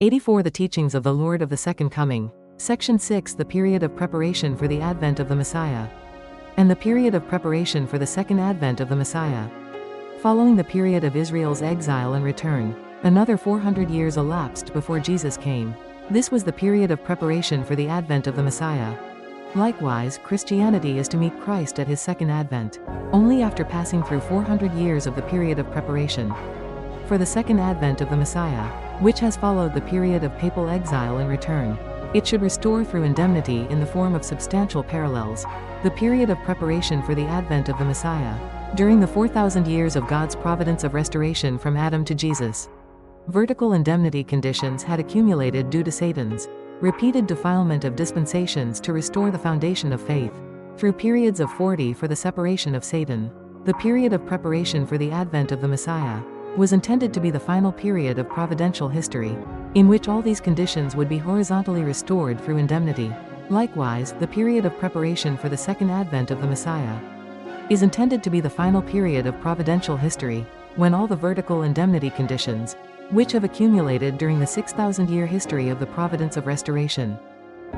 84 The teachings of the Lord of the Second Coming. Section 6 The period of preparation for the advent of the Messiah. And the period of preparation for the second advent of the Messiah. Following the period of Israel's exile and return, another 400 years elapsed before Jesus came. This was the period of preparation for the advent of the Messiah. Likewise, Christianity is to meet Christ at his second advent, only after passing through 400 years of the period of preparation for the second advent of the Messiah, which has followed the period of papal exile and return. It should restore through indemnity in the form of substantial parallels the period of preparation for the advent of the Messiah, during the 4,000 years of God's providence of restoration from Adam to Jesus. Vertical indemnity conditions had accumulated due to Satan's repeated defilement of dispensations to restore the foundation of faith, through periods of 40 for the separation of Satan. The period of preparation for the advent of the Messiah was intended to be the final period of providential history, in which all these conditions would be horizontally restored through indemnity. Likewise, the period of preparation for the second advent of the Messiah is intended to be the final period of providential history, when all the vertical indemnity conditions, which have accumulated during the 6,000-year history of the providence of restoration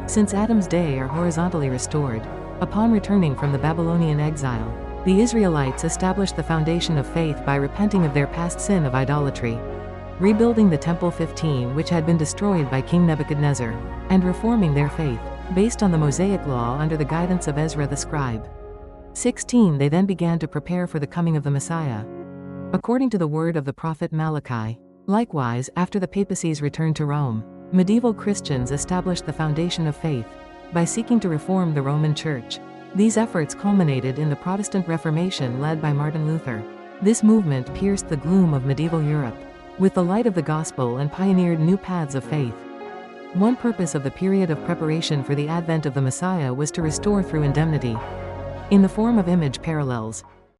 since Adam's day, are horizontally restored. Upon returning from the Babylonian exile, the Israelites established the foundation of faith by repenting of their past sin of idolatry, rebuilding the Temple 15 which had been destroyed by King Nebuchadnezzar, and reforming their faith, based on the Mosaic law under the guidance of Ezra the scribe. 16 They then began to prepare for the coming of the Messiah, according to the word of the prophet Malachi. Likewise, after the papacy's return to Rome, medieval Christians established the foundation of faith by seeking to reform the Roman Church. These efforts culminated in the Protestant Reformation led by Martin Luther. This movement pierced the gloom of medieval Europe with the light of the gospel and pioneered new paths of faith. One purpose of the period of preparation for the advent of the Messiah was to restore through indemnity, in the form of image parallels,